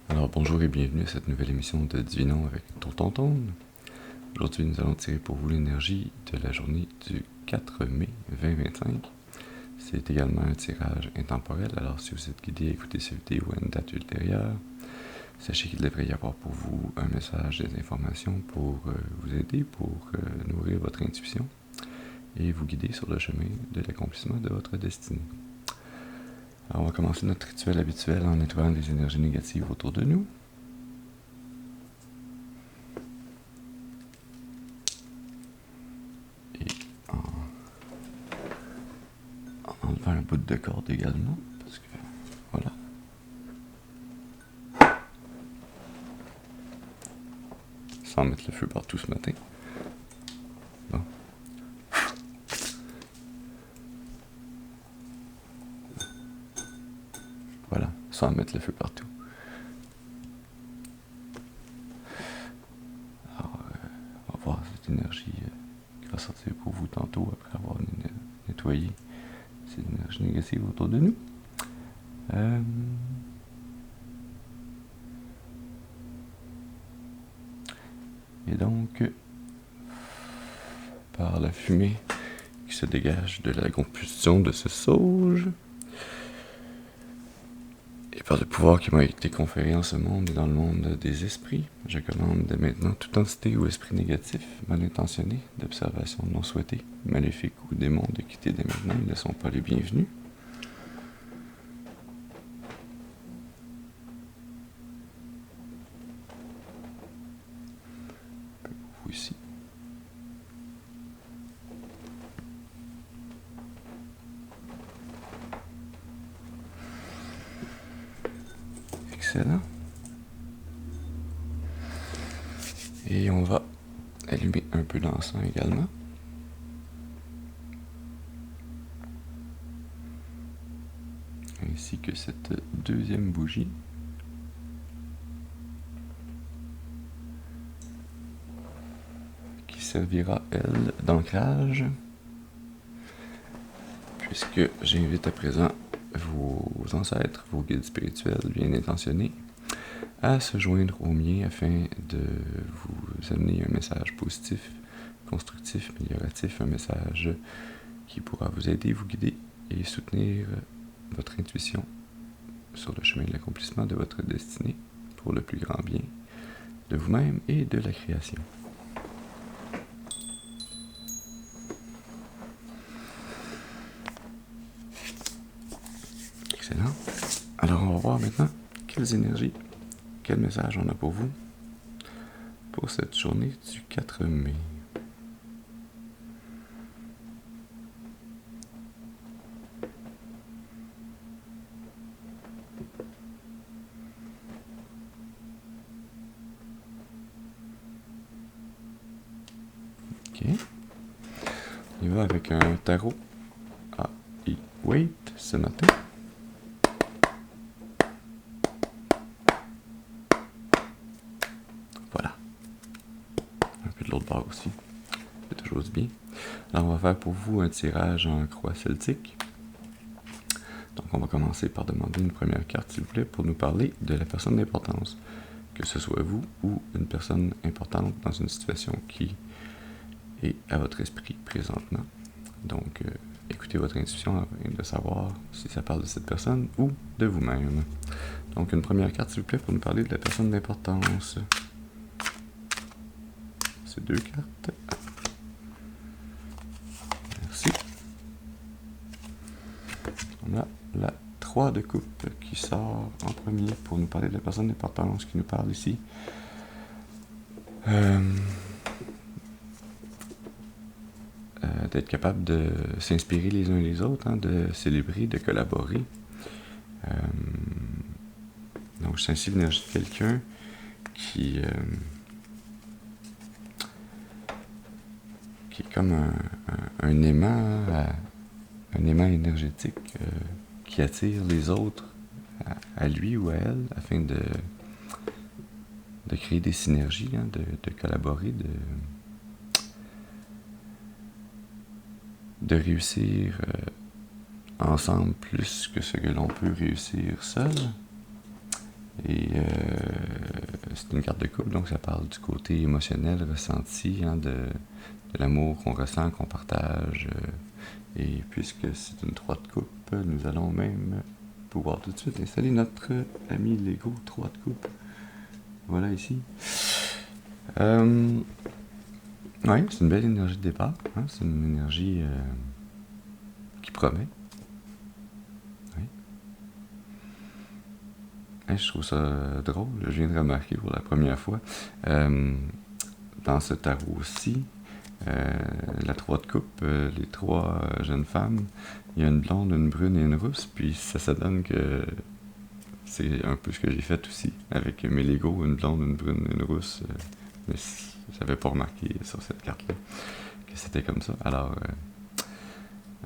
Alors bonjour et bienvenue à cette nouvelle émission de Divinons avec Tonton. Aujourd'hui nous allons tirer pour vous l'énergie de la journée du 4 mai 2025. C'est également un tirage intemporel, alors si vous êtes guidé à écouter cette vidéo à une date ultérieure, sachez qu'il devrait y avoir pour vous un message, des informations pour vous aider, pour nourrir votre intuition et vous guider sur le chemin de l'accomplissement de votre destinée. Alors on va commencer notre rituel habituel en nettoyant les énergies négatives autour de nous. Et en enlevant un bout de corde également, parce que voilà. Sans mettre le feu partout ce matin. Bon. Voilà, sans mettre le feu partout. Alors, on va voir cette énergie qui va sortir pour vous tantôt après avoir nettoyé ces énergies négatives autour de nous. Et donc, par la fumée qui se dégage de la combustion de ce sauge, et par le pouvoir qui m'a été conféré en ce monde et dans le monde des esprits, je commande dès maintenant toute entité ou esprit négatif, mal intentionné, d'observation non souhaitée, maléfique ou démon de quitter dès maintenant, ils ne sont pas les bienvenus. Vous ici. Excellent. Et on va allumer un peu d'encens également. Ainsi que cette deuxième bougie. Qui servira, elle, d'ancrage. Puisque j'invite à présent vos ancêtres, vos guides spirituels bien intentionnés, à se joindre au mien afin de vous amener un message positif, constructif, amélioratif, un message qui pourra vous aider, vous guider et soutenir votre intuition sur le chemin de l'accomplissement de votre destinée pour le plus grand bien de vous-même et de la création. Excellent. Alors on va voir maintenant quelles énergies, quel message on a pour vous pour cette journée du 4 mai. Ok. On y va avec un tarot Wait ce matin. Voilà. Un peu de l'autre bord aussi. C'est toujours du bien. Alors on va faire pour vous un tirage en croix celtique. Donc on va commencer par demander une première carte, s'il vous plaît, pour nous parler de la personne d'importance. Que ce soit vous ou une personne importante dans une situation qui est à votre esprit présentement. Donc, écoutez votre intuition afin de savoir si ça parle de cette personne ou de vous-même. Donc, une première carte, s'il vous plaît, pour nous parler de la personne d'importance. Ces deux cartes. Merci. On a la 3 de coupe qui sort en premier pour nous parler de la personne d'importance qui nous parle ici. D'être capable de s'inspirer les uns les autres, hein, de célébrer, de collaborer. Donc, je sens ici l'énergie de quelqu'un qui est comme un aimant, un aimant énergétique qui attire les autres à lui ou à elle afin de créer des synergies, hein, de collaborer, de réussir ensemble plus que ce que l'on peut réussir seul. Et c'est une carte de couple, donc ça parle du côté émotionnel, ressenti, de l'amour qu'on ressent, qu'on partage. Et puisque c'est une 3 de coupe, nous allons même pouvoir tout de suite installer notre ami Lego 3 de coupe. Voilà ici. Ouais, c'est une belle énergie de départ. C'est une énergie qui promet. Oui. Et je trouve ça drôle. Je viens de remarquer pour la première fois. Dans ce tarot-ci, la 3 de coupe, les 3 jeunes femmes, il y a une blonde, une brune et une rousse, puis ça donne que c'est un peu ce que j'ai fait aussi, avec mes Legos, une blonde, une brune et une rousse, mais j'avais pas remarqué sur cette carte-là que c'était comme ça. Alors,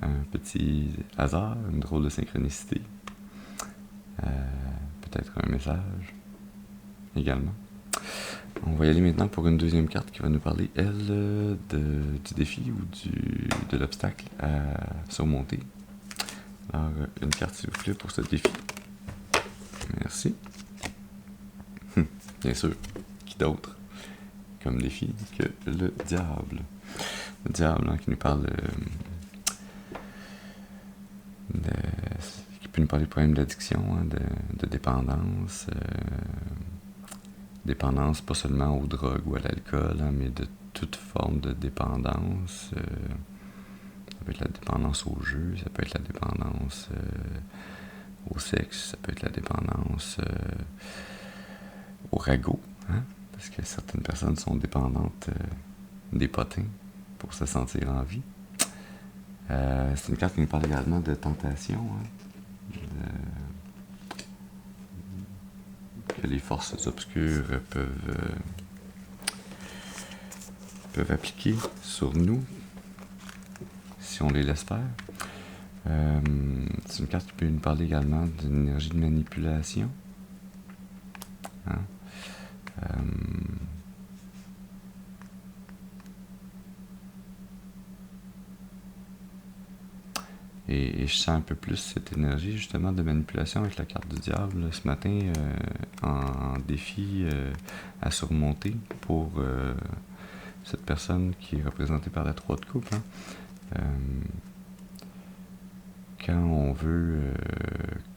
un petit hasard, une drôle de synchronicité, peut-être un message également. On va y aller maintenant pour une deuxième carte qui va nous parler, elle, du défi ou de l'obstacle à surmonter. Alors, une carte s'il vous plaît pour ce défi. Merci. Bien sûr, qui d'autre comme défi que le diable. Le diable qui nous parle qui peut nous parler de problèmes d'addiction, de dépendance. Dépendance pas seulement aux drogues ou à l'alcool, mais de toute forme de dépendance. Ça peut être la dépendance au jeu, ça peut être la dépendance au sexe, ça peut être la dépendance au ragot, parce que certaines personnes sont dépendantes des potins pour se sentir en vie. C'est une carte qui nous parle également de tentation, que les forces obscures peuvent appliquer sur nous si on les laisse faire. C'est une carte qui peut nous parler également d'une énergie de manipulation. Et je sens un peu plus cette énergie justement de manipulation avec la carte du diable ce matin en défi à surmonter pour cette personne qui est représentée par la 3 de coupe. Quand on veut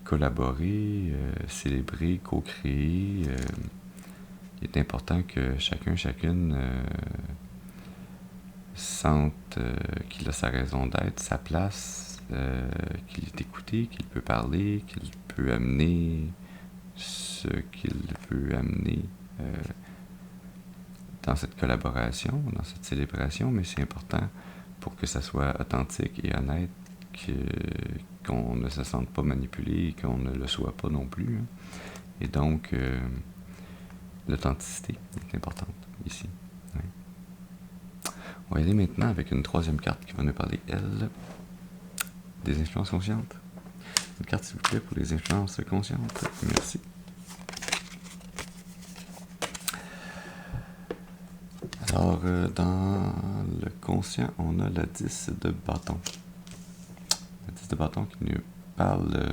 collaborer, célébrer, co-créer, il est important que chacune sente qu'il a sa raison d'être, sa place, qu'il est écouté, qu'il peut parler, qu'il peut amener ce qu'il veut amener dans cette collaboration, dans cette célébration, mais c'est important pour que ça soit authentique et honnête, qu'on ne se sente pas manipulé, qu'on ne le soit pas non plus. Et donc, l'authenticité est importante ici. Oui. On va y aller maintenant avec une troisième carte qui va nous parler, elle, des influences conscientes. Une carte, s'il vous plaît, pour les influences conscientes. Merci. Alors, dans le conscient, on a la 10 de bâton. La 10 de bâton qui nous parle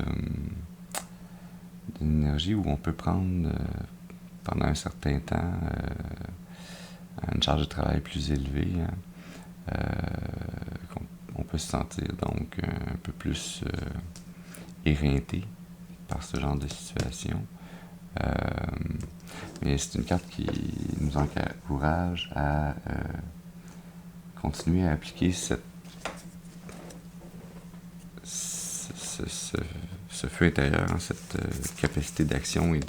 d'une énergie où on peut prendre pendant un certain temps une charge de travail plus élevée. On peut se sentir donc un peu plus éreinté par ce genre de situation. Mais c'est une carte qui nous encourage à continuer à appliquer ce feu intérieur, cette capacité d'action et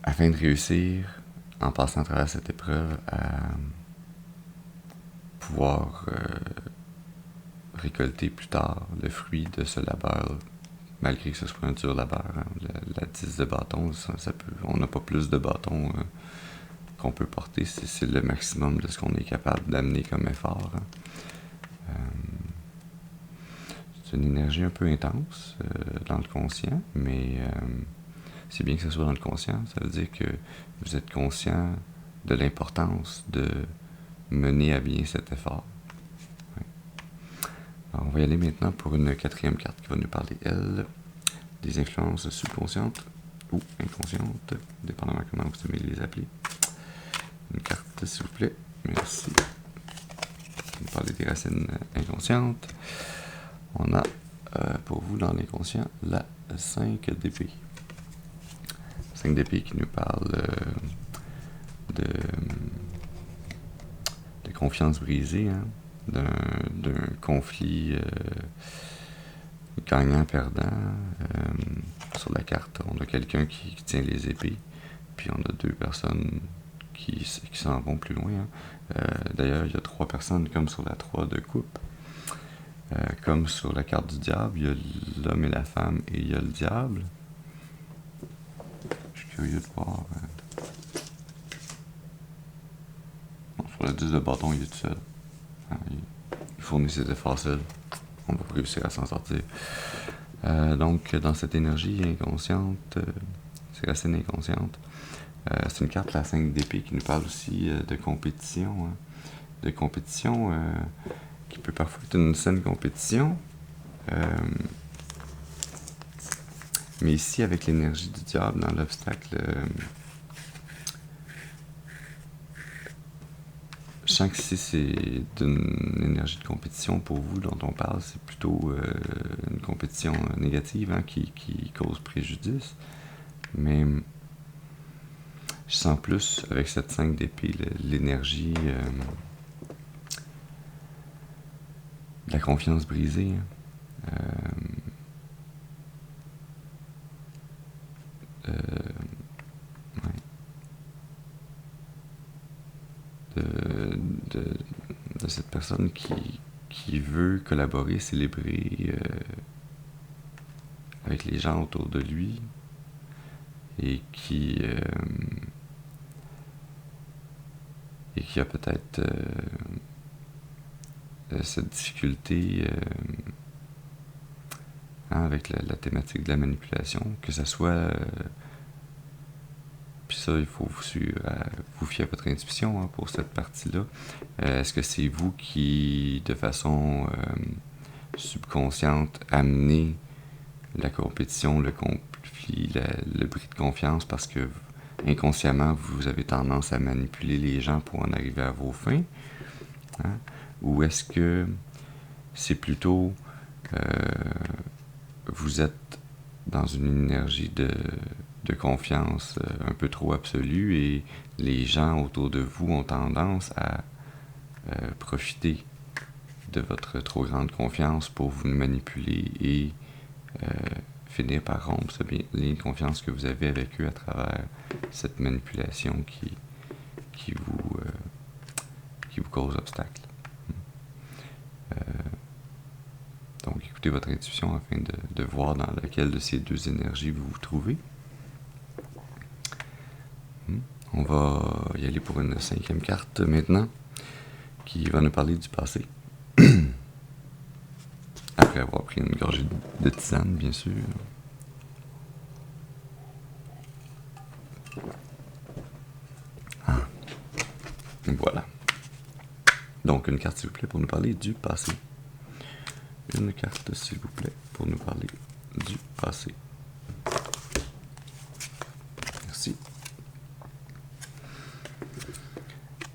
afin de réussir, en passant à travers cette épreuve, à pouvoir récolter plus tard le fruit de ce labeur, malgré que ce soit un dur labeur. La 10 de bâton, on n'a pas plus de bâtons qu'on peut porter, c'est le maximum de ce qu'on est capable d'amener comme effort. C'est une énergie un peu intense dans le conscient, mais c'est bien que ce soit dans le conscient. Ça veut dire que vous êtes conscient de l'importance de mener à bien cet effort. Ouais. Alors, On va y aller maintenant pour une quatrième carte qui va nous parler, elle, des influences subconscientes ou inconscientes, dépendamment comment vous aimez les appeler. Une carte, s'il vous plaît. Merci. On va parler des racines inconscientes. On a pour vous dans l'inconscient la 5 d'épée. 5 d'épée qui nous parle de confiance brisée, hein, d'un conflit gagnant-perdant. Sur la carte, on a quelqu'un qui tient les épées, puis on a 2 personnes qui s'en vont plus loin. Hein. D'ailleurs, il y a 3 personnes comme sur la 3 de coupe. Comme sur la carte du diable, il y a l'homme et la femme et il y a le diable. Je suis curieux de voir. Bon, sur le 10 de bâton, il est tout seul. Il fournit ses efforts seul. On va réussir à s'en sortir. Donc, dans cette énergie inconsciente, ces racines inconscientes, c'est une carte, la 5 d'épée, qui nous parle aussi de compétition. Hein. De compétition qui peut parfois être une saine compétition. Mais ici, avec l'énergie du diable dans l'obstacle, je sens que si c'est d'une énergie de compétition pour vous dont on parle, c'est plutôt une compétition négative, hein, qui cause préjudice. Mais je sens plus, avec cette 5 d'épée, l'énergie de la confiance brisée. De cette personne qui veut collaborer, célébrer avec les gens autour de lui et qui a peut-être cette difficulté avec la thématique de la manipulation, que ça soit puis ça, il faut vous fier à votre intuition, hein, pour cette partie-là. Est-ce que c'est vous qui, de façon subconsciente, amenez la compétition, le conflit, le bris de confiance parce que inconsciemment, vous avez tendance à manipuler les gens pour en arriver à vos fins? Hein? Ou est-ce que c'est plutôt vous êtes dans une énergie de confiance un peu trop absolue et les gens autour de vous ont tendance à profiter de votre trop grande confiance pour vous manipuler et finir par rompre ce lien de confiance que vous avez avec eux à travers cette manipulation qui vous cause obstacle. Donc écoutez votre intuition afin de voir dans laquelle de ces 2 énergies vous vous trouvez. On va y aller pour une 5e carte maintenant, qui va nous parler du passé. Après avoir pris une gorgée de tisane, bien sûr. Voilà. Donc, une carte, s'il vous plaît, pour nous parler du passé. Une carte, s'il vous plaît, pour nous parler du passé. Merci.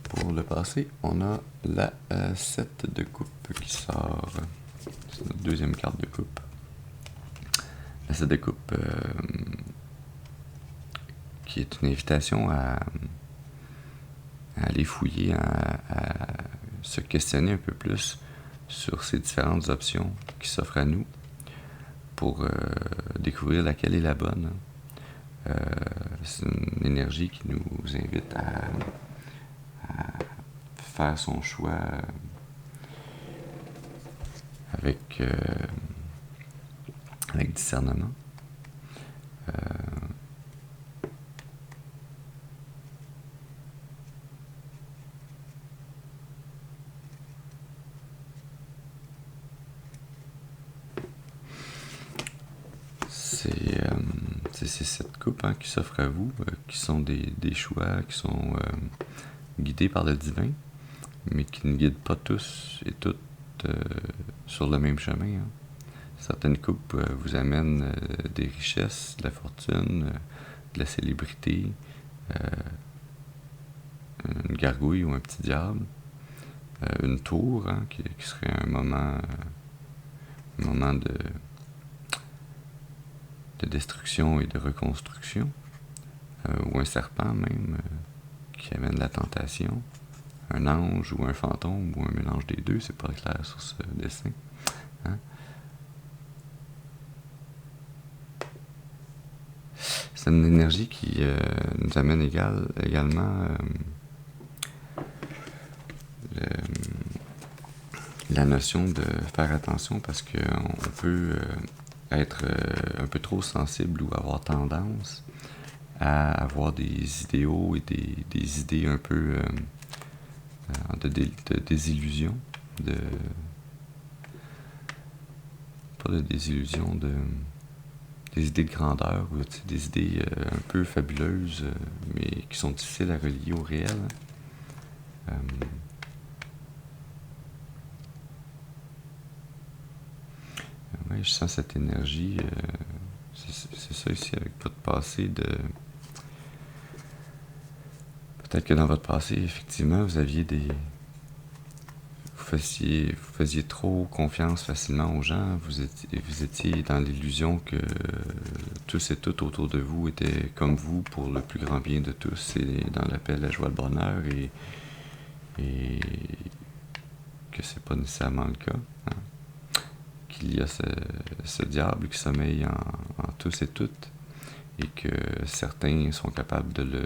Pour le passé, on a la 7 de coupe qui sort. C'est notre 2e carte de coupe. La 7 de coupe qui est une invitation à aller fouiller, à se questionner un peu plus sur ces différentes options qui s'offrent à nous pour découvrir laquelle est la bonne. C'est une énergie qui nous invite à faire son choix avec discernement. C'est cette coupe, hein, qui s'offre à vous, qui sont des choix qui sont guidés par le divin, mais qui ne guident pas tous et toutes sur le même chemin. Hein. Certaines coupes vous amènent des richesses, de la fortune, de la célébrité, une gargouille ou un petit diable, une tour, hein, qui serait un moment de destruction et de reconstruction, ou un serpent même, qui amène la tentation, un ange ou un fantôme ou un mélange des deux, c'est pas clair sur ce dessin. Hein? C'est une énergie qui nous amène également la notion de faire attention parce qu'on peut être un peu trop sensible ou avoir tendance à avoir des idéaux et des idées un peu de désillusion, pas de désillusion, des idées de grandeur ou des idées un peu fabuleuses mais qui sont difficiles à relier au réel. Ouais, je sens cette énergie, c'est ça ici avec votre passé de... Peut-être que dans votre passé, effectivement, vous aviez vous faisiez trop confiance facilement aux gens, vous étiez dans l'illusion que tous et toutes autour de vous étaient comme vous pour le plus grand bien de tous et dans la paix, la joie, le bonheur et que c'est pas nécessairement le cas. Hein. Qu'il y a ce diable qui sommeille en tous et toutes et que certains sont capables de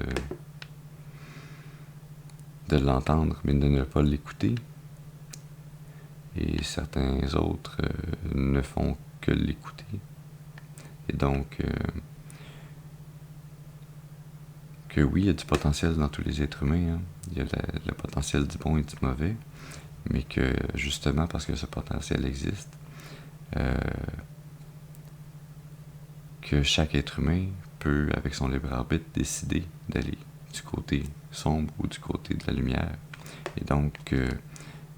l'entendre mais de ne pas l'écouter et certains autres ne font que l'écouter et donc que oui, il y a du potentiel dans tous les êtres humains, hein. Il y a le potentiel du bon et du mauvais, mais que justement parce que ce potentiel existe, que chaque être humain peut, avec son libre arbitre, décider d'aller du côté sombre ou du côté de la lumière. Et donc,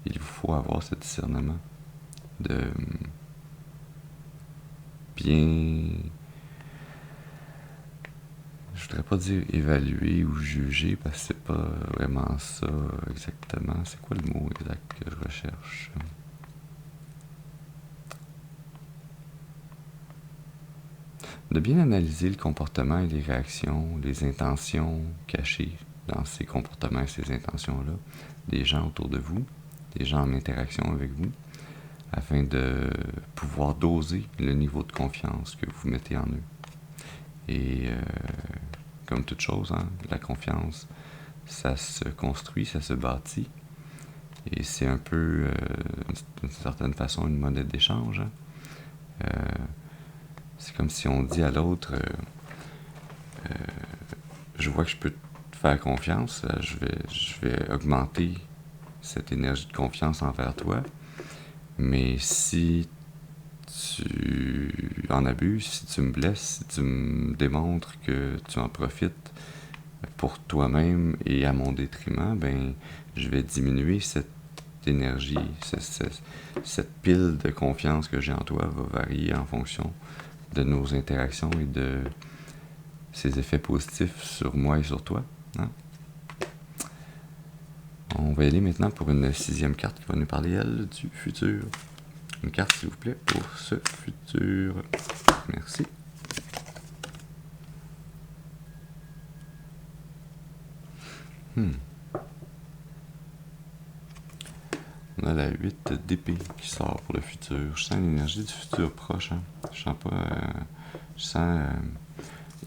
il vous faut avoir ce discernement de bien... Je voudrais pas dire évaluer ou juger, parce que c'est pas vraiment ça exactement. C'est quoi le mot exact que je recherche? De bien analyser le comportement et les réactions, les intentions cachées dans ces comportements et ces intentions-là des gens autour de vous, des gens en interaction avec vous, afin de pouvoir doser le niveau de confiance que vous mettez en eux. Et comme toute chose, hein, la confiance, ça se construit, ça se bâtit, et c'est un peu, d'une certaine façon, une monnaie d'échange. Hein. C'est comme si on dit à l'autre, je vois que je peux te faire confiance, je vais augmenter cette énergie de confiance envers toi, mais si tu en abuses, si tu me blesses, si tu me démontres que tu en profites pour toi-même et à mon détriment, ben je vais diminuer cette énergie, cette pile de confiance que j'ai en toi va varier en fonction de nos interactions et de ses effets positifs sur moi et sur toi. Hein? On va y aller maintenant pour une 6e carte qui va nous parler, elle, du futur. Une carte, s'il vous plaît, pour ce futur. Merci. On a la 8 d'épée qui sort pour le futur. Je sens l'énergie du futur proche. Hein. Je sens pas... je sens...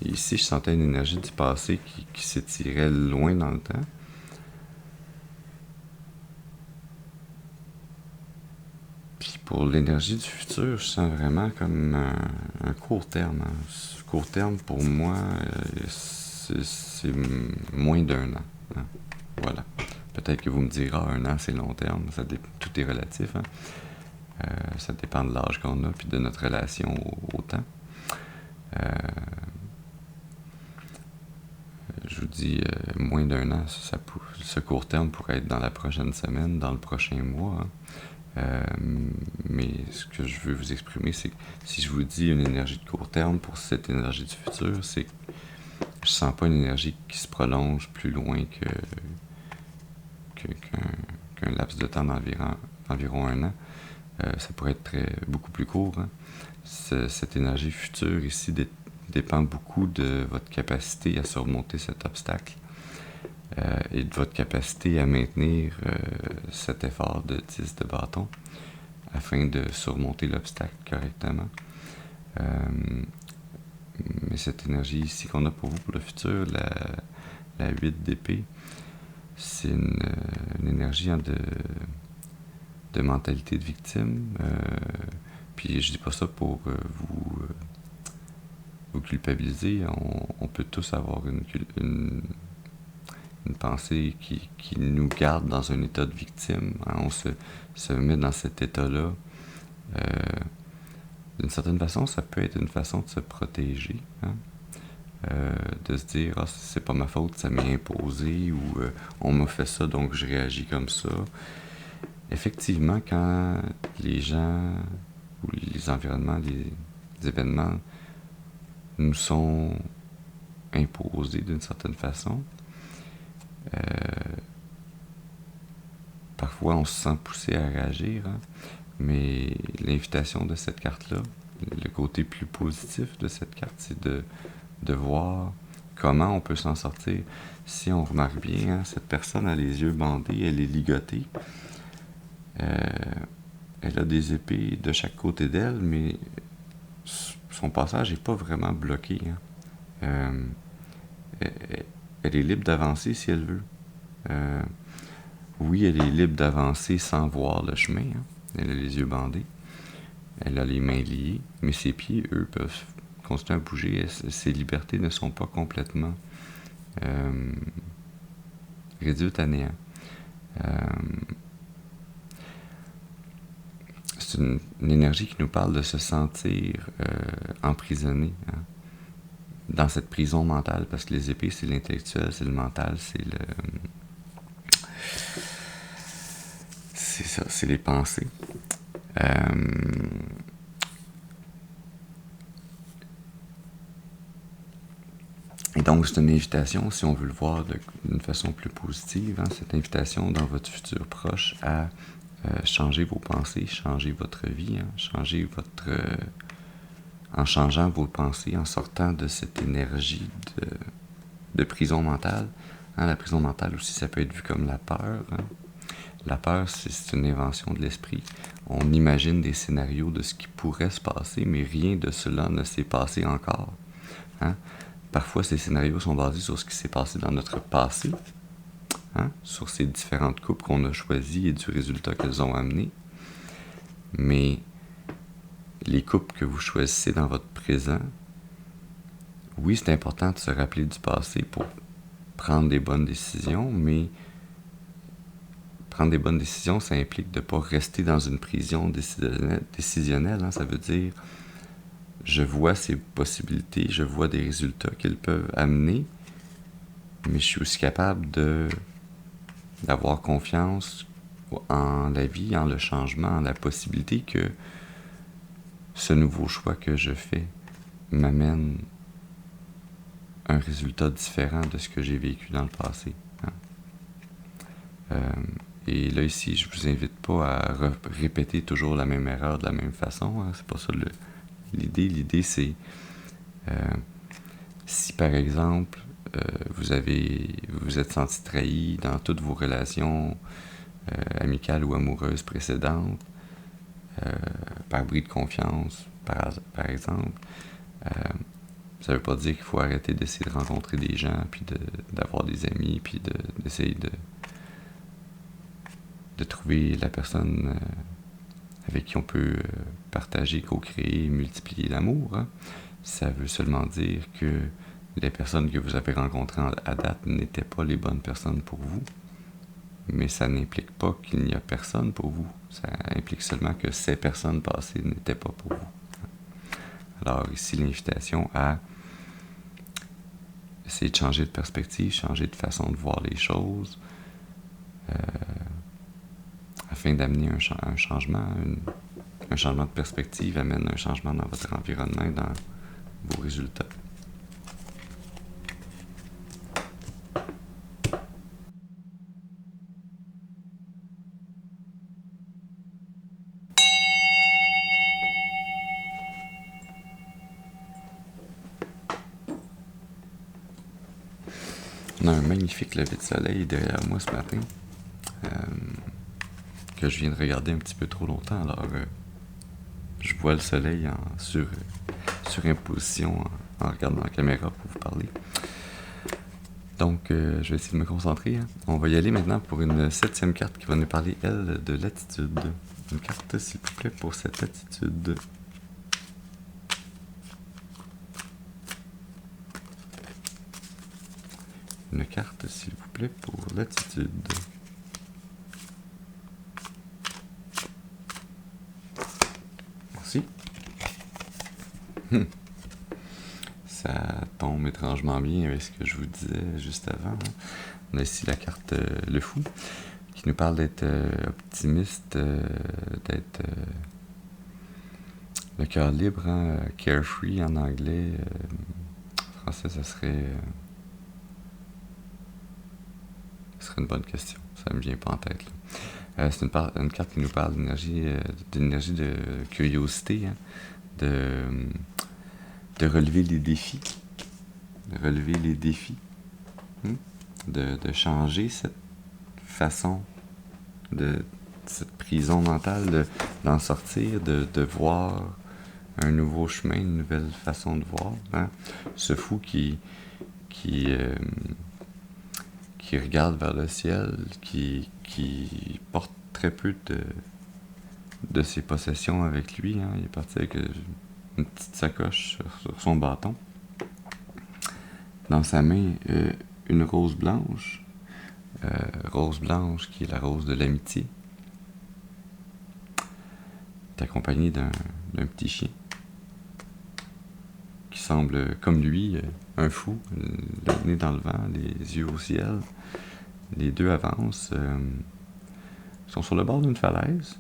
ici, je sentais une énergie du passé qui s'étirait loin dans le temps. Puis pour l'énergie du futur, je sens vraiment comme un court terme. Hein. Court terme, pour moi, c'est moins d'1 an. Hein. Voilà. Peut-être que vous me direz, 1 an, c'est long terme. Tout est relatif. Hein. Ça dépend de l'âge qu'on a puis de notre relation au temps. Je vous dis, moins d'1 an, ce court terme pourrait être dans la prochaine semaine, dans le prochain mois. Hein. Mais ce que je veux vous exprimer, c'est que si je vous dis une énergie de court terme pour cette énergie du futur, c'est que je sens pas une énergie qui se prolonge plus loin qu'un laps de temps d'environ 1 an. Ça pourrait être beaucoup plus court. Hein. Cette énergie future ici dépend beaucoup de votre capacité à surmonter cet obstacle et de votre capacité à maintenir cet effort de 10 de bâton afin de surmonter l'obstacle correctement. Mais cette énergie ici qu'on a pour vous pour le futur, la 8 d'épée, c'est une énergie de mentalité de victime. Puis je dis pas ça pour vous culpabiliser. On peut tous avoir une pensée qui nous garde dans un état de victime. Hein. On se met dans cet état-là. D'une certaine façon, ça peut être une façon de se protéger. Hein. De se dire, ah, c'est pas ma faute, ça m'est imposé, ou on m'a fait ça, donc je réagis comme ça. Effectivement, quand les gens ou les environnements, les événements nous sont imposés d'une certaine façon, parfois on se sent poussé à réagir, hein, mais l'invitation de cette carte-là, le côté plus positif de cette carte, c'est de voir comment on peut s'en sortir. Si on remarque bien, hein, cette personne a les yeux bandés, elle est ligotée. Elle a des épées de chaque côté d'elle, mais son passage n'est pas vraiment bloqué. Hein. Elle est libre d'avancer si elle veut. Oui, elle est libre d'avancer sans voir le chemin. Hein. Elle a les yeux bandés. Elle a les mains liées, mais ses pieds, eux, peuvent continuer à bouger. Ses libertés ne sont pas complètement réduites à néant. C'est une énergie qui nous parle de se sentir emprisonné, hein, dans cette prison mentale, parce que les épées, c'est l'intellectuel, c'est le mental, c'est ça, c'est les pensées. Et donc, c'est une invitation, si on veut le voir d'une façon plus positive, hein, cette invitation dans votre futur proche à changer vos pensées, changer votre vie, hein, en changeant vos pensées, en sortant de cette énergie de prison mentale. Hein, la prison mentale aussi, ça peut être vu comme la peur. Hein. La peur, c'est une invention de l'esprit. On imagine des scénarios de ce qui pourrait se passer, mais rien de cela ne s'est passé encore. Hein. Parfois, ces scénarios sont basés sur ce qui s'est passé dans notre passé, hein, sur ces différentes coupes qu'on a choisies et du résultat qu'elles ont amené. Mais les coupes que vous choisissez dans votre présent, oui, c'est important de se rappeler du passé pour prendre des bonnes décisions, mais prendre des bonnes décisions, ça implique de ne pas rester dans une prison décisionnelle. Hein, ça veut dire, je vois ces possibilités, je vois des résultats qu'ils peuvent amener, mais je suis aussi capable d'avoir confiance en la vie, en le changement, en la possibilité que ce nouveau choix que je fais m'amène un résultat différent de ce que j'ai vécu dans le passé. Hein. Et là, ici, je vous invite pas à répéter toujours la même erreur de la même façon. Hein. C'est pas ça l'idée. L'idée, c'est si par exemple, vous vous êtes senti trahi dans toutes vos relations amicales ou amoureuses précédentes, par bris de confiance, par exemple, ça veut pas dire qu'il faut arrêter d'essayer de rencontrer des gens, puis d'avoir des amis, puis d'essayer de trouver la personne avec qui on peut partager, co-créer, multiplier l'amour. Hein. Ça veut seulement dire que les personnes que vous avez rencontrées à date n'étaient pas les bonnes personnes pour vous, mais ça n'implique pas qu'il n'y a personne pour vous. Ça implique seulement que ces personnes passées n'étaient pas pour vous. Alors ici, l'invitation à essayer de changer de perspective, changer de façon de voir les choses, afin d'amener un changement, Un changement de perspective amène un changement dans votre environnement et dans vos résultats. On a un magnifique lever de soleil derrière moi ce matin, que je viens de regarder un petit peu trop longtemps. Alors, je vois le soleil sur imposition en regardant la caméra pour vous parler. Donc, je vais essayer de me concentrer. On va y aller maintenant pour une 7e carte qui va nous parler, elle, de l'attitude. Une carte, s'il vous plaît, pour cette attitude. Une carte, s'il vous plaît, pour l'attitude. Merci. Ça tombe étrangement bien avec ce que je vous disais juste avant. On a ici la carte Le Fou, qui nous parle d'être optimiste, d'être le cœur libre, carefree en anglais. En français, ça serait une bonne question. Ça me vient pas en tête. C'est une carte qui nous parle d'énergie de curiosité, de relever les défis. De changer cette façon, cette prison mentale, d'en sortir, de voir un nouveau chemin, une nouvelle façon de voir. Ce fou qui regarde vers le ciel, qui porte très peu de ses possessions avec lui. Il est parti avec une petite sacoche sur son bâton. Dans sa main, une rose blanche. Rose blanche qui est la rose de l'amitié. Il est accompagné d'un petit chien qui semble, comme lui, un fou, le nez dans le vent, les yeux au ciel. Les deux avancent, sont sur le bord d'une falaise.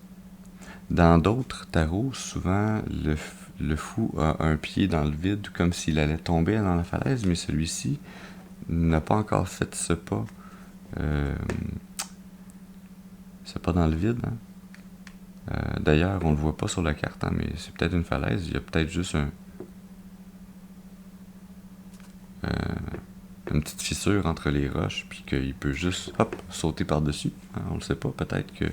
Dans d'autres tarots, souvent, le fou a un pied dans le vide, comme s'il allait tomber dans la falaise, mais celui-ci n'a pas encore fait ce pas. Ce pas dans le vide. D'ailleurs, on le voit pas sur la carte, mais c'est peut-être une falaise. Il y a peut-être juste une petite fissure entre les roches, puis qu'il peut juste sauter par-dessus. On le sait pas. Peut-être que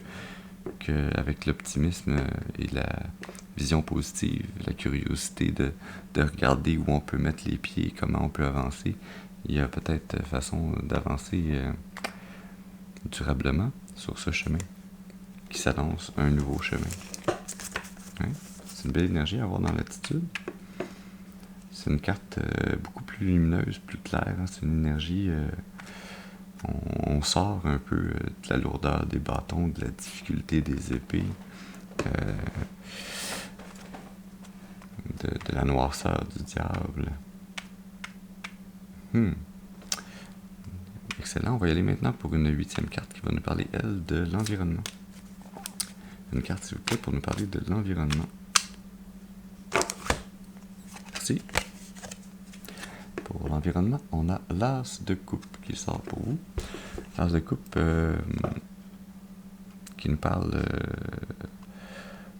avec l'optimisme et la vision positive, la curiosité de regarder où on peut mettre les pieds, comment on peut avancer, il y a peut-être façon d'avancer durablement sur ce chemin qui s'annonce un nouveau chemin. C'est une belle énergie à avoir dans l'attitude. C'est une carte beaucoup plus lumineuse, plus claire. C'est une énergie... on sort un peu de la lourdeur des bâtons, de la difficulté des épées, de la noirceur du diable. Excellent. On va y aller maintenant pour une 8e carte qui va nous parler, elle, de l'environnement. Une carte, s'il vous plaît, pour nous parler de l'environnement. Merci. Pour l'environnement, on a l'as de coupe qui sort pour vous. L'as de coupe qui nous parle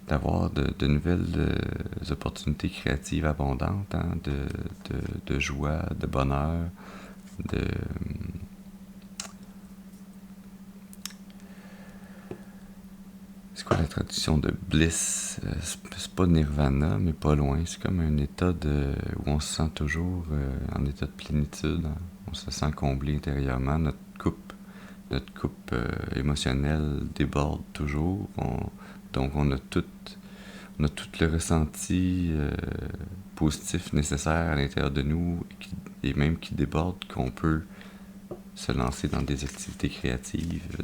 d'avoir de nouvelles opportunités créatives abondantes, de joie, de bonheur, c'est quoi la traduction de bliss? C'est pas nirvana, mais pas loin. C'est comme un état où on se sent toujours en état de plénitude. On se sent comblé intérieurement. Notre coupe émotionnelle déborde toujours. Donc on a tout le ressenti positif nécessaire à l'intérieur de nous et même qui déborde, qu'on peut se lancer dans des activités créatives,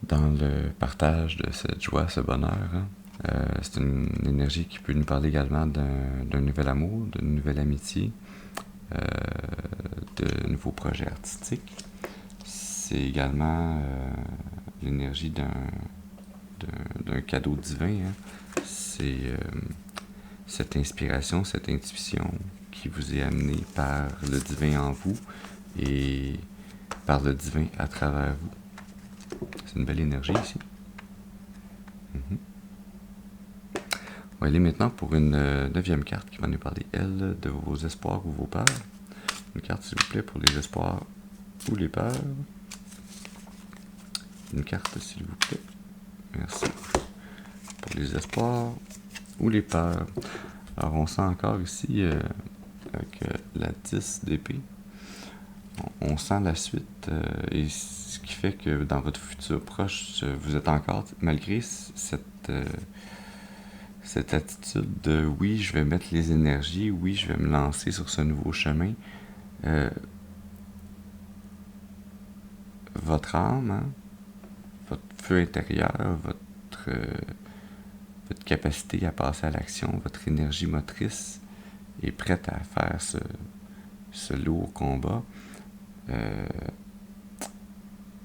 dans le partage de cette joie, ce bonheur. C'est une énergie qui peut nous parler également d'un nouvel amour, d'une nouvelle amitié, de nouveaux projets artistiques. C'est également l'énergie d'un d'un cadeau divin. Hein. C'est cette inspiration, cette intuition qui vous est amenée par le divin en vous et par le divin à travers vous. C'est une belle énergie ici. On va aller maintenant pour une 9e carte qui va nous parler, elle, de vos espoirs ou vos peurs. Une carte, s'il vous plaît, pour les espoirs ou les peurs. Une carte, s'il vous plaît. Merci. Pour les espoirs ou les peurs. Alors, on sent encore ici, avec la 10 d'épée, on sent la suite, et ce qui fait que dans votre futur proche, vous êtes encore, malgré cette attitude de oui, je vais mettre les énergies, oui, je vais me lancer sur ce nouveau chemin. Votre âme, hein, votre feu intérieur, votre capacité à passer à l'action, votre énergie motrice est prête à faire ce lourd combat.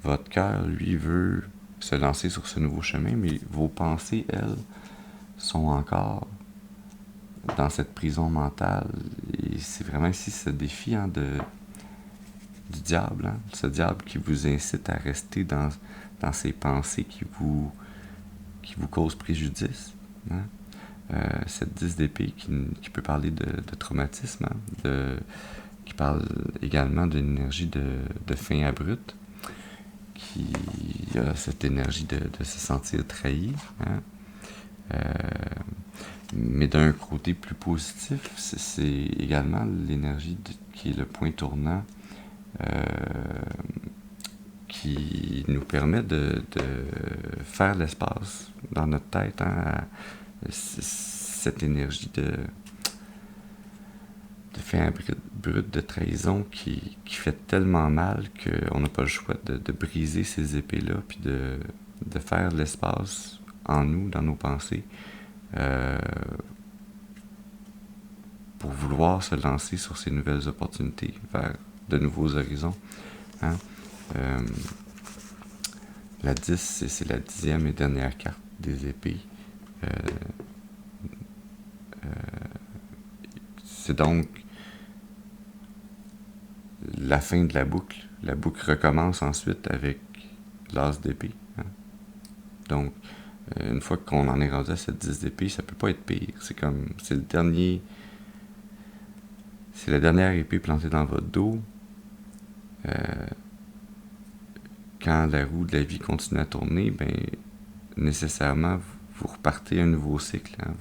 Votre cœur, lui, veut se lancer sur ce nouveau chemin, mais vos pensées, elles, sont encore dans cette prison mentale. Et c'est vraiment ici ce défi, hein, du diable, hein, ce diable qui vous incite à rester dans ces pensées qui vous causent préjudice. Hein. Cette 10 d'épée qui peut parler de traumatisme, hein, qui parle également d'une énergie de fin abrupte, qui a cette énergie de se sentir trahi. Hein. Mais d'un côté plus positif, c'est également l'énergie qui est le point tournant, qui nous permet de faire l'espace dans notre tête, hein, cette énergie de fin brut, de trahison qui fait tellement mal qu'on n'a pas le choix de briser ces épées-là, puis de faire l'espace en nous, dans nos pensées, pour vouloir se lancer sur ces nouvelles opportunités, vers de nouveaux horizons. Hein? La 10, c'est la 10e et dernière carte des épées. C'est donc la fin de la boucle. La boucle recommence ensuite avec l'as d'épée. Hein? Donc, une fois qu'on en est rendu à cette 10 d'épée, ça peut pas être pire. C'est la dernière épée plantée dans votre dos. Quand la roue de la vie continue à tourner, ben nécessairement vous repartez un nouveau cycle. Hein.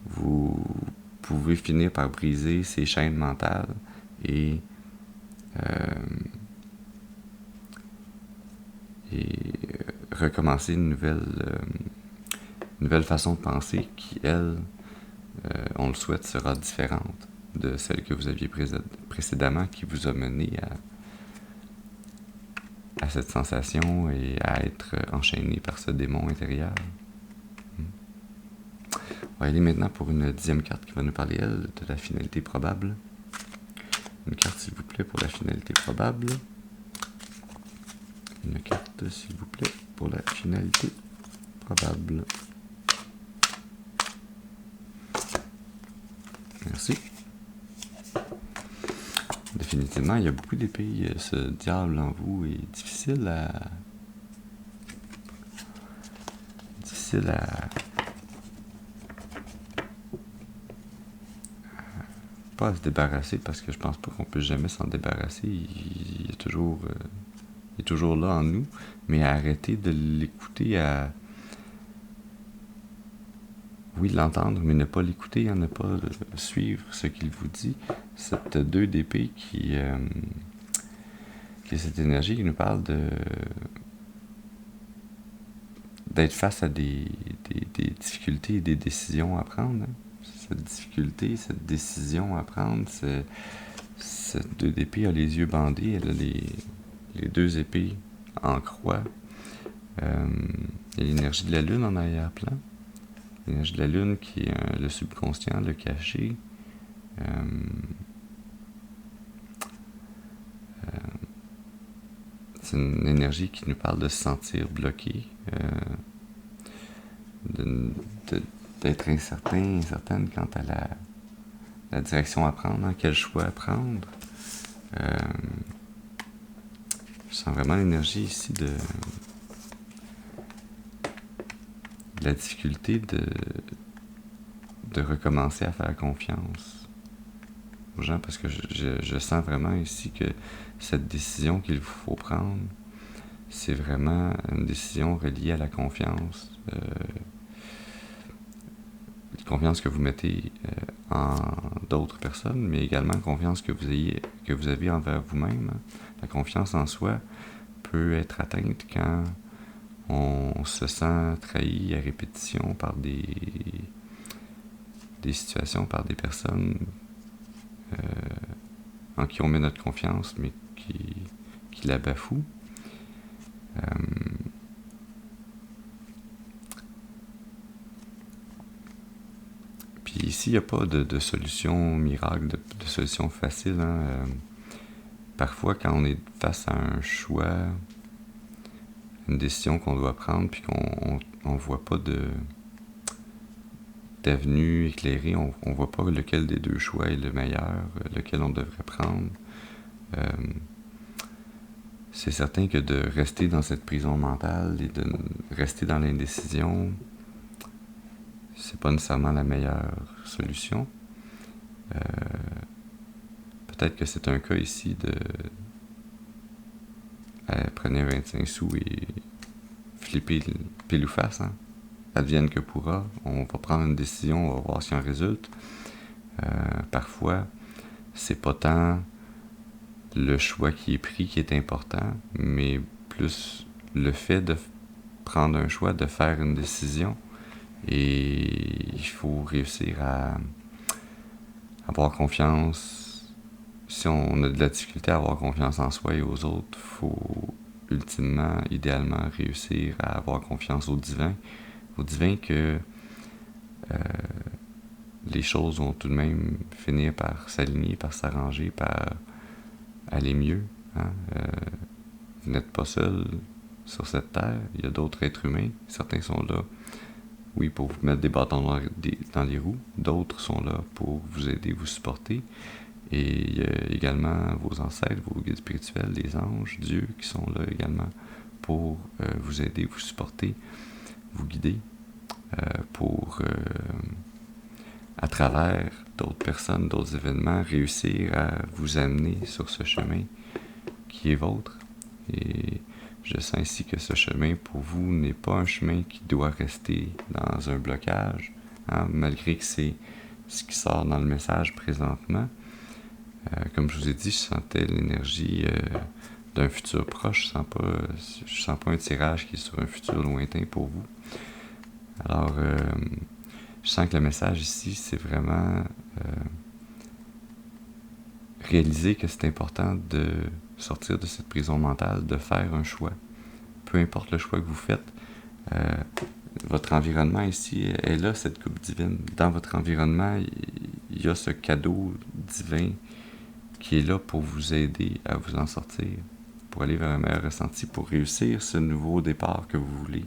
Vous pouvez finir par briser ces chaînes mentales et recommencer une nouvelle façon de penser qui, elle, on le souhaite, sera différente de celle que vous aviez précédemment, qui vous a mené à cette sensation et à être enchaîné par ce démon intérieur. On va aller maintenant pour une 10e carte qui va nous parler, elle, de la finalité probable. Une carte, s'il vous plaît, pour la finalité probable. Une carte, s'il vous plaît, pour la finalité probable. Merci. Définitivement, il y a beaucoup d'épées. Ce diable en vous est difficile à pas à se débarrasser, parce que je pense pas qu'on peut jamais s'en débarrasser. Il est toujours là en nous, mais à arrêter de l'écouter, oui, l'entendre, mais ne pas l'écouter, ne pas suivre ce qu'il vous dit. Cette 2 d'épée qui a cette énergie qui nous parle d'être face à des difficultés et des décisions à prendre. Hein. Cette difficulté, cette décision à prendre, cette 2 d'épée a les yeux bandés, elle a les 2 épées en croix. Il y a l'énergie de la lune en arrière-plan. L'énergie de la lune qui est le subconscient, le caché. C'est une énergie qui nous parle de se sentir bloqué. d'être incertaine quant à la direction à prendre, hein, quel choix à prendre. Je sens vraiment l'énergie ici de la difficulté de recommencer à faire confiance aux gens, parce que je sens vraiment ici que cette décision qu'il vous faut prendre, c'est vraiment une décision reliée à la confiance. Confiance que vous mettez en d'autres personnes, mais également confiance que vous avez envers vous-même. La confiance en soi peut être atteinte quand on se sent trahi à répétition par des situations, par des personnes en qui on met notre confiance, mais qui la bafouent. Puis ici, il n'y a pas de solution miracle, de solution facile. Hein. Parfois, quand on est face à un choix, une décision qu'on doit prendre, puis qu'on ne voit pas d'avenue éclairée, on ne voit pas lequel des deux choix est le meilleur, lequel on devrait prendre. C'est certain que de rester dans cette prison mentale et de rester dans l'indécision, c'est pas nécessairement la meilleure solution. Peut-être que c'est un cas ici de prenez 25 sous et flippez pile ou face, hein. Advienne que pourra, on va prendre une décision, on va voir si on résulte. Parfois, c'est pas tant le choix qui est pris qui est important, mais plus le fait de prendre un choix, de faire une décision. Et il faut réussir à avoir confiance. Si on a de la difficulté à avoir confiance en soi et aux autres, il faut ultimement, idéalement, réussir à avoir confiance au divin que les choses vont tout de même finir par s'aligner, par s'arranger, par aller mieux. Hein? Vous n'êtes pas seul sur cette terre, il y a d'autres êtres humains, certains sont là, oui, pour vous mettre des bâtons dans les roues, d'autres sont là pour vous aider, vous supporter, et il y a également vos ancêtres, vos guides spirituels, les anges, Dieu, qui sont là également pour vous aider, vous supporter, vous guider, pour, à travers d'autres personnes, d'autres événements, réussir à vous amener sur ce chemin qui est vôtre. Et je sens ici que ce chemin, pour vous, n'est pas un chemin qui doit rester dans un blocage, hein, malgré que c'est ce qui sort dans le message présentement. Comme je vous ai dit, je sentais l'énergie d'un futur proche. Je sens pas un tirage qui est sur un futur lointain pour vous. Alors, je sens que le message ici, c'est vraiment réaliser que c'est important de sortir de cette prison mentale, de faire un choix. Peu importe le choix que vous faites, votre environnement ici est là, cette coupe divine. Dans votre environnement, il y a ce cadeau divin qui est là pour vous aider à vous en sortir, pour aller vers un meilleur ressenti, pour réussir ce nouveau départ que vous voulez.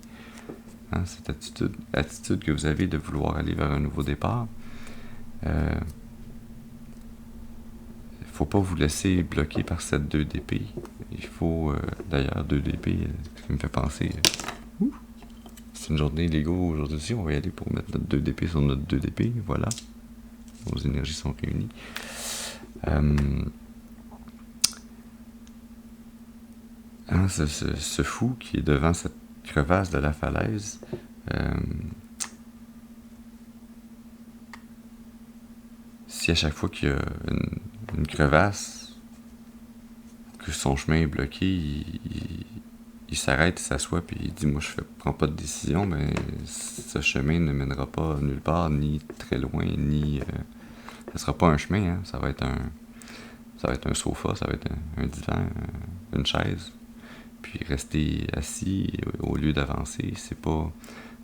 Hein, cette attitude que vous avez de vouloir aller vers un nouveau départ. Faut pas vous laisser bloquer par cette 2 d'épée. Il faut, d'ailleurs, 2 d'épée, ce qui me fait penser, c'est une journée Lego aujourd'hui aussi, on va y aller pour mettre notre 2 d'épée sur notre 2 d'épée, voilà. Nos énergies sont réunies. Hein, ce fou qui est devant cette crevasse de la falaise, si à chaque fois qu'il y a une crevasse, que son chemin est bloqué, il s'arrête, il s'assoit, puis il dit « Moi, je prends pas de décision, mais ce chemin ne mènera pas nulle part, ni très loin, ni... ça sera pas un chemin, hein, ça va être un sofa, ça va être un divan, une chaise. Puis rester assis au lieu d'avancer, c'est pas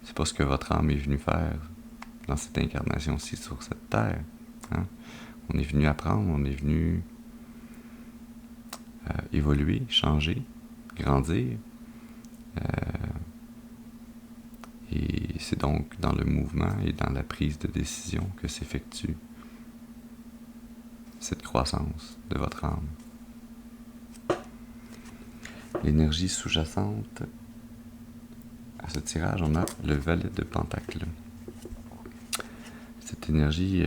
ce que votre âme est venue faire dans cette incarnation-ci sur cette terre. Hein? On est venu apprendre, on est venu évoluer, changer, grandir. Et c'est donc dans le mouvement et dans la prise de décision que s'effectue cette croissance de votre âme. L'énergie sous-jacente à ce tirage, on a le valet de Pentacle. Cette énergie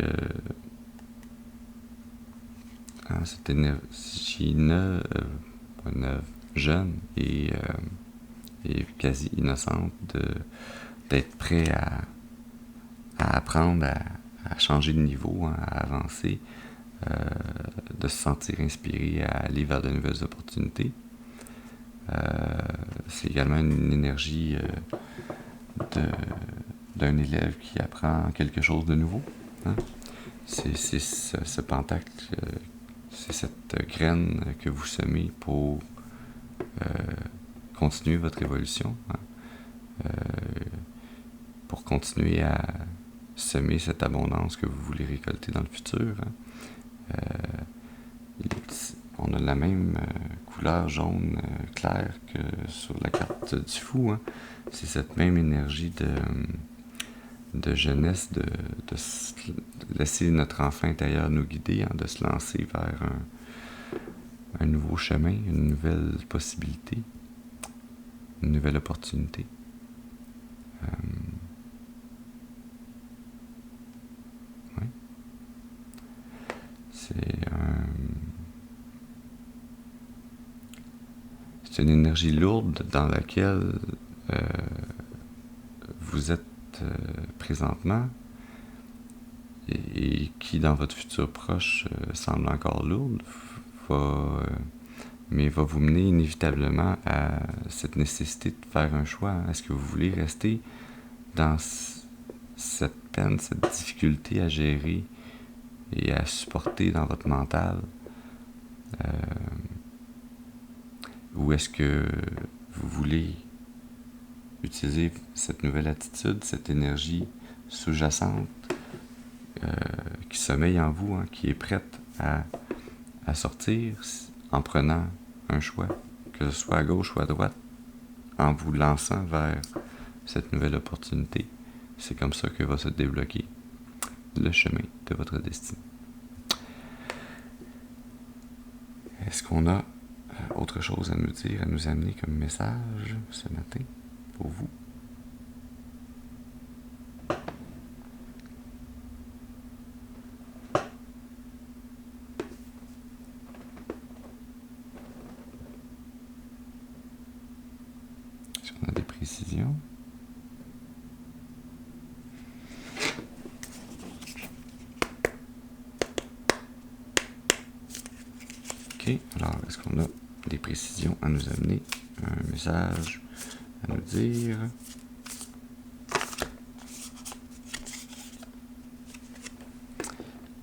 neuve, jeune et quasi innocente, d'être prêt à apprendre, à changer de niveau, à avancer, de se sentir inspiré à aller vers de nouvelles opportunités. C'est également une énergie d'un élève qui apprend quelque chose de nouveau. Hein? C'est ce pentacle, c'est cette graine que vous semez pour continuer votre évolution, hein? Pour continuer à semer cette abondance que vous voulez récolter dans le futur. Hein? On a la même couleur jaune clair que sur la carte du fou. Hein? C'est cette même énergie de jeunesse, de laisser notre enfant intérieur nous guider, hein, de se lancer vers un nouveau chemin, une nouvelle possibilité, une nouvelle opportunité. Ouais. C'est une énergie lourde dans laquelle vous êtes présentement et qui, dans votre futur proche, semble encore lourde, mais va vous mener inévitablement à cette nécessité de faire un choix. Est-ce que vous voulez rester dans cette peine, cette difficulté à gérer et à supporter dans votre mental, ou est-ce que vous voulez utiliser cette nouvelle attitude, cette énergie sous-jacente qui sommeille en vous, hein, qui est prête à sortir en prenant un choix, que ce soit à gauche ou à droite, en vous lançant vers cette nouvelle opportunité. C'est comme ça que va se débloquer le chemin de votre destinée. Est-ce qu'on a autre chose à nous dire, à nous amener comme message ce matin pour vous? Est-ce qu'on a des précisions? Ok, alors est-ce qu'on a des précisions à nous amener, un message à nous dire?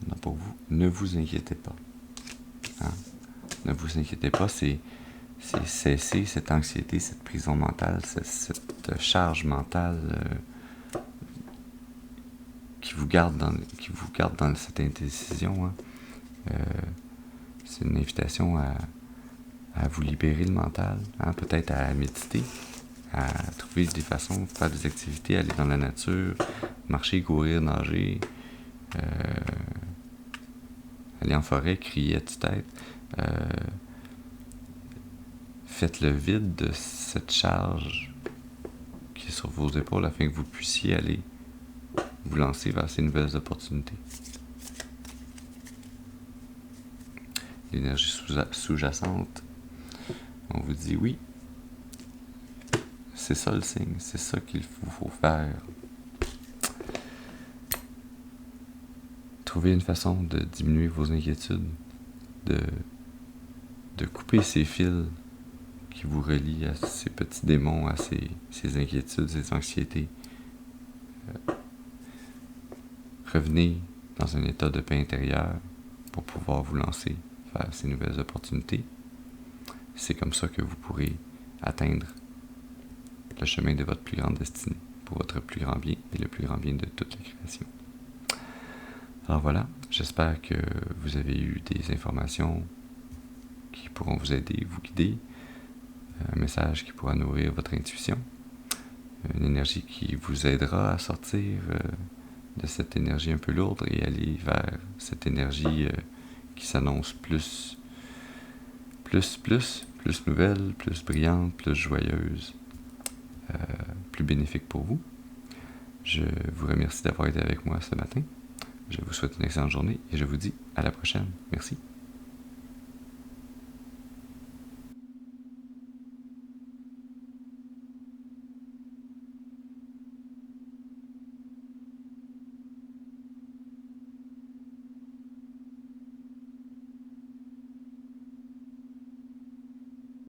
Non, pour vous, ne vous inquiétez pas. Hein? Ne vous inquiétez pas, c'est cesser cette anxiété, cette prison mentale, cette charge mentale qui vous garde dans cette indécision. Hein? C'est une invitation à vous libérer le mental, hein? Peut-être à méditer, à trouver des façons de faire des activités, aller dans la nature, marcher, courir, nager, aller en forêt, crier à tue-tête. Faites le vide de cette charge qui est sur vos épaules afin que vous puissiez aller vous lancer vers ces nouvelles opportunités. L'énergie sous-jacente, on vous dit oui, c'est ça le signe, c'est ça qu'il faut faire. Trouvez une façon de diminuer vos inquiétudes, de couper ces fils qui vous relient à ces petits démons, à ces inquiétudes, ces anxiétés. Revenez dans un état de paix intérieure pour pouvoir vous lancer vers ces nouvelles opportunités. C'est comme ça que vous pourrez atteindre le chemin de votre plus grande destinée, pour votre plus grand bien et le plus grand bien de toute la création. Alors voilà, j'espère que vous avez eu des informations qui pourront vous aider, vous guider, un message qui pourra nourrir votre intuition. Une énergie qui vous aidera à sortir de cette énergie un peu lourde et aller vers cette énergie qui s'annonce plus nouvelle, plus brillante, plus joyeuse, plus bénéfique pour vous. Je vous remercie d'avoir été avec moi ce matin. Je vous souhaite une excellente journée et je vous dis à la prochaine. Merci.